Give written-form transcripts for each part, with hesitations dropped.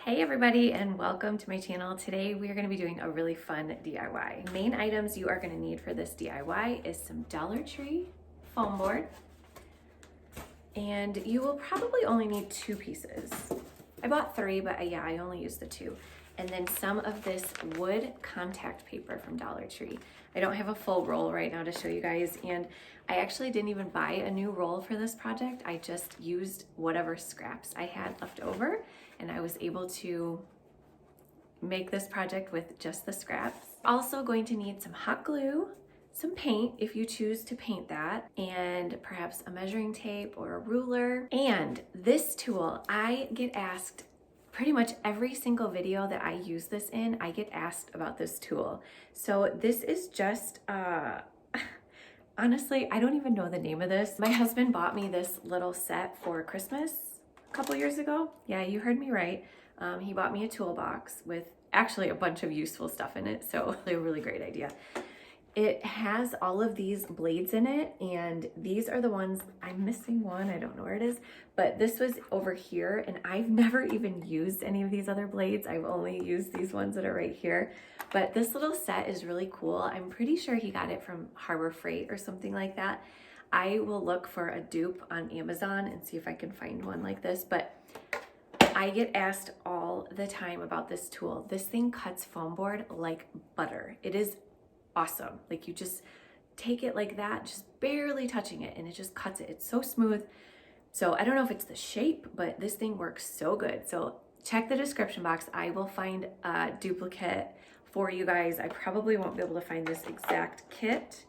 Hey everybody, and welcome to my channel. Today we are going to be doing a really fun DIY. Main items you are going to need for this DIY is some Dollar Tree foam board, and you will probably only need two pieces. I bought three, but yeah, I only used the two. And then some of this wood contact paper from Dollar Tree. I don't have a full roll right now to show you guys, and I actually didn't even buy a new roll for this project. I just used whatever scraps I had left over, and I was able to make this project with just the scraps. Also going to need some hot glue, some paint if you choose to paint that, and perhaps a measuring tape or a ruler. And this tool, I get asked pretty much every single video that I use this in, I get asked about this tool. So this is just, honestly, I don't even know the name of this. My husband bought me this little set for Christmas a couple years ago. Yeah, you heard me right. He bought me a toolbox with actually a bunch of useful stuff in it, so a really great idea. It has all of these blades in it, and these are the ones, I'm missing one, I don't know where it is, but this was over here, and I've never even used any of these other blades. I've only used these ones that are right here. But this little set is really cool. I'm pretty sure he got it from Harbor Freight or something like that. I will look for a dupe on Amazon and see if I can find one like this, but I get asked all the time about this tool. This thing cuts foam board like butter. It is awesome. Like, you just take it like that, just barely touching it, and it just cuts it. It's so smooth. So I don't know if it's the shape, but this thing works so good. So check the description box. I will find a duplicate for you guys. I probably won't be able to find this exact kit,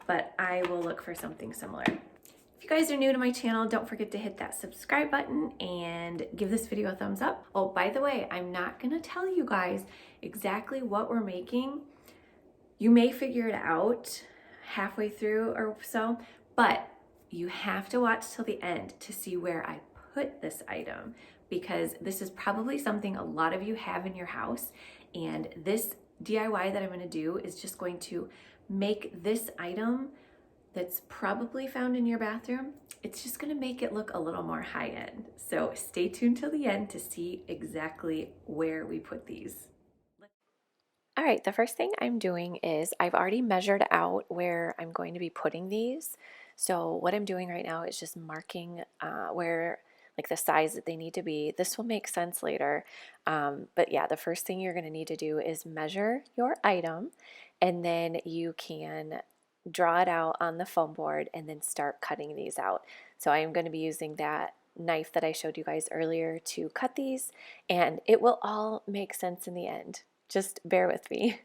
but I will look for something similar. If you guys are new to my channel, don't forget to hit that subscribe button and give this video a thumbs up. Oh, by the way, I'm not gonna tell you guys exactly what we're making. You may figure it out halfway through or so, but you have to watch till the end to see where I put this item, because this is probably something a lot of you have in your house, and this DIY that I'm going to do is just going to make this item that's probably found in your bathroom, it's just going to make it look a little more high end. So stay tuned till the end to see exactly where we put these. All right, the first thing I'm doing is I've already measured out where I'm going to be putting these. So what I'm doing right now is just marking where, like, the size that they need to be. This will make sense later. But yeah, the first thing you're going to need to do is measure your item, and then you can draw it out on the foam board and then start cutting these out. So I am going to be using that knife that I showed you guys earlier to cut these, and it will all make sense in the end. Just bear with me.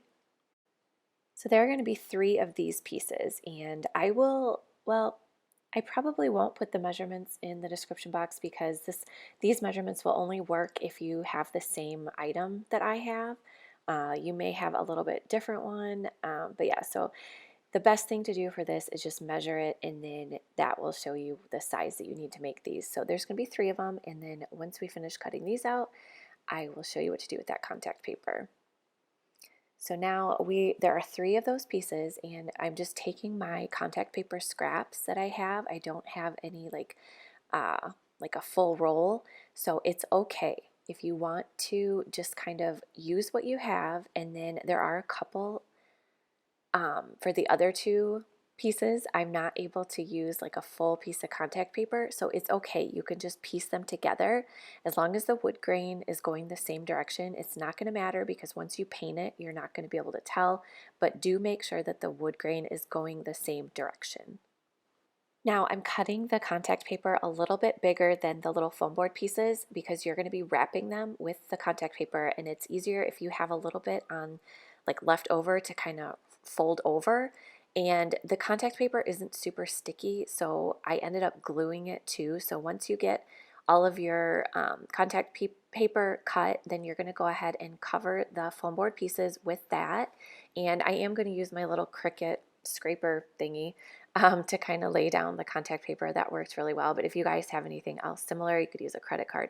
So there are going to be three of these pieces, and I will, well, I probably won't put the measurements in the description box because these measurements will only work if you have the same item that I have. You may have a little bit different one, but yeah, so the best thing to do for this is just measure it, and then that will show you the size that you need to make these. So there's going to be three of them, and then once we finish cutting these out, I will show you what to do with that contact paper. So now there are three of those pieces, and I'm just taking my contact paper scraps that I have. I don't have any like a full roll, so it's okay if you want to just kind of use what you have. And then there are a couple for the other two pieces, I'm not able to use like a full piece of contact paper, so it's okay. You can just piece them together. As long as the wood grain is going the same direction, it's not going to matter, because once you paint it, you're not going to be able to tell, but do make sure that the wood grain is going the same direction. Now I'm cutting the contact paper a little bit bigger than the little foam board pieces, because you're going to be wrapping them with the contact paper, and it's easier if you have a little bit on like left over to kind of fold over. And the contact paper isn't super sticky, so I ended up gluing it too. So once you get all of your contact paper cut, then you're going to go ahead and cover the foam board pieces with that. And I am going to use my little Cricut scraper thingy to kind of lay down the contact paper. That works really well. But if you guys have anything else similar, you could use a credit card,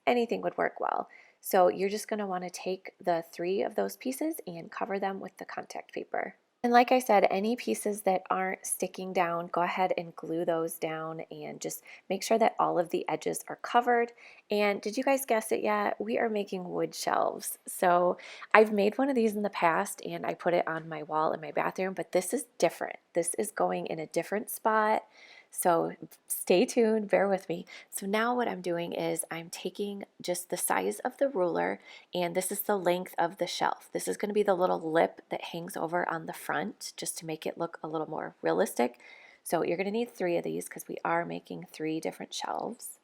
anything would work well. So you're just going to want to take the three of those pieces and cover them with the contact paper. And like I said, any pieces that aren't sticking down, go ahead and glue those down and just make sure that all of the edges are covered. And did you guys guess it yet? We are making wood shelves. So I've made one of these in the past and I put it on my wall in my bathroom, but this is different. This is going in a different spot. So stay tuned, bear with me. So now what I'm doing is I'm taking just the size of the ruler, and this is the length of the shelf. This is going to be the little lip that hangs over on the front just to make it look a little more realistic. So you're going to need 3 of these because we are making 3 different shelves.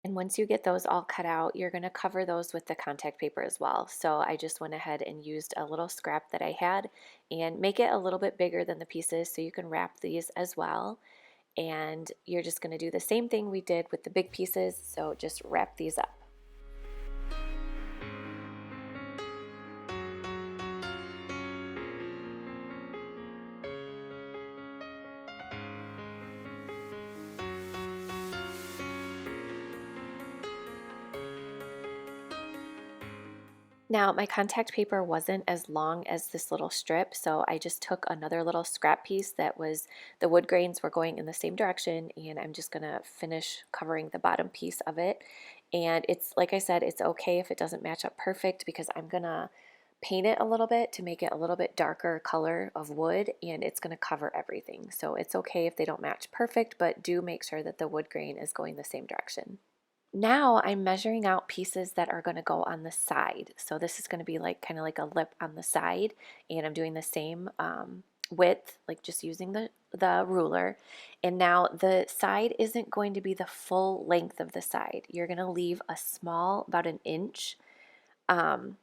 And once you get those all cut out, you're going to cover those with the contact paper as well. So I just went ahead and used a little scrap that I had and make it a little bit bigger than the pieces so you can wrap these as well. And you're just going to do the same thing we did with the big pieces. So just wrap these up. Now, my contact paper wasn't as long as this little strip, so I just took another little scrap piece that was, the wood grains were going in the same direction, and I'm just gonna finish covering the bottom piece of it. And it's, like I said, it's okay if it doesn't match up perfect because I'm gonna paint it a little bit to make it a little bit darker color of wood, and it's gonna cover everything. So it's okay if they don't match perfect, but do make sure that the wood grain is going the same direction. Now I'm measuring out pieces that are going to go on the side. So this is going to be like kind of like a lip on the side, and I'm doing the same width, like just using the ruler. And now the side isn't going to be the full length of the side. You're going to leave a small, about an inch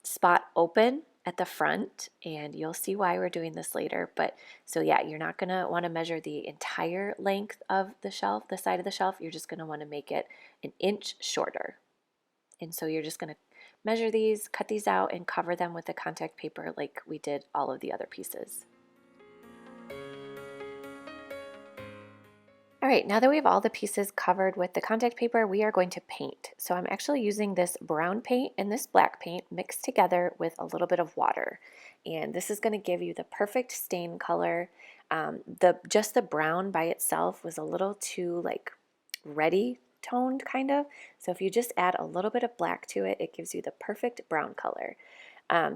spot open at the front, and you'll see why we're doing this later. But so yeah, you're not going to want to measure the entire length of the shelf, the side of the shelf. You're just going to want to make it an inch shorter. And so you're just going to measure these, cut these out, and cover them with the contact paper like we did all of the other pieces. All right, now that we have all the pieces covered with the contact paper, we are going to paint. So I'm actually using this brown paint and this black paint mixed together with a little bit of water. And this is going to give you the perfect stain color. Just the brown by itself was a little too like reddy toned kind of. So if you just add a little bit of black to it, it gives you the perfect brown color.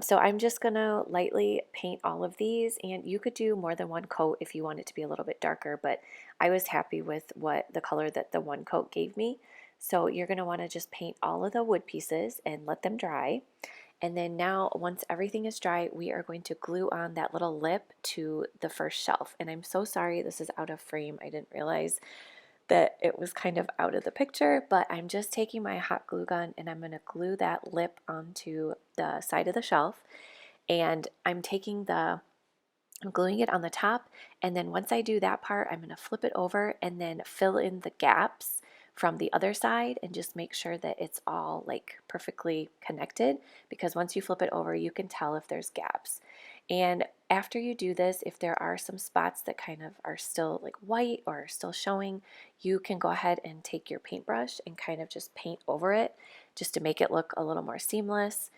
So I'm just going to lightly paint all of these, and you could do more than one coat if you want it to be a little bit darker, but I was happy with what the color that the one coat gave me. So you're going to want to just paint all of the wood pieces and let them dry. And then now, once everything is dry, we are going to glue on that little lip to the first shelf. And I'm so sorry this is out of frame. I didn't realize that it was kind of out of the picture, but I'm just taking my hot glue gun and I'm going to glue that lip onto the side of the shelf. And I'm gluing it on the top, and then once I do that part, I'm going to flip it over and then fill in the gaps from the other side and just make sure that it's all like perfectly connected, because once you flip it over, you can tell if there's gaps. And after you do this, if there are some spots that kind of are still like white or still showing, you can go ahead and take your paintbrush and kind of just paint over it just to make it look a little more seamless.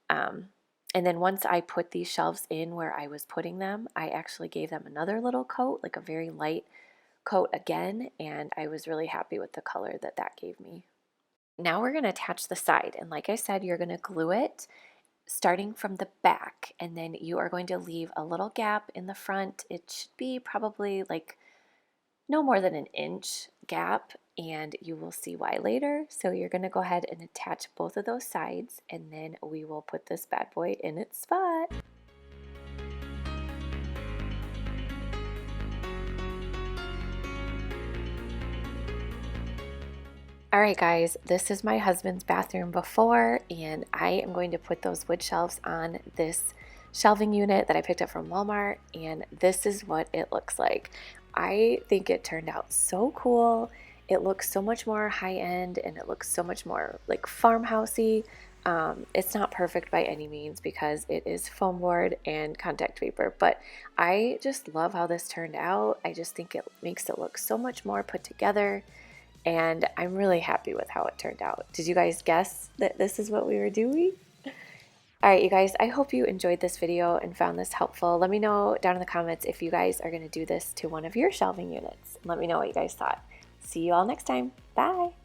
And then once I put these shelves in where I was putting them, I actually gave them another little coat, like a very light coat again, and I was really happy with the color that that gave me. Now we're going to attach the side, and like I said, you're going to glue it starting from the back, and then you are going to leave a little gap in the front. It should be probably like no more than an inch gap, and you will see why later. So you're going to go ahead and attach both of those sides, and then we will put this bad boy in its spot. All right, guys, this is my husband's bathroom before, and I am going to put those wood shelves on this shelving unit that I picked up from Walmart, and this is what it looks like. I think it turned out so cool. It looks so much more high-end, and it looks so much more like farmhousey. It's not perfect by any means because it is foam board and contact paper, but I just love how this turned out. I just think it makes it look so much more put together, and I'm really happy with how it turned out. Did you guys guess that this is what we were doing? All right, you guys, I hope you enjoyed this video and found this helpful. Let me know down in the comments if you guys are going to do this to one of your shelving units. Let me know what you guys thought. See you all next time. Bye.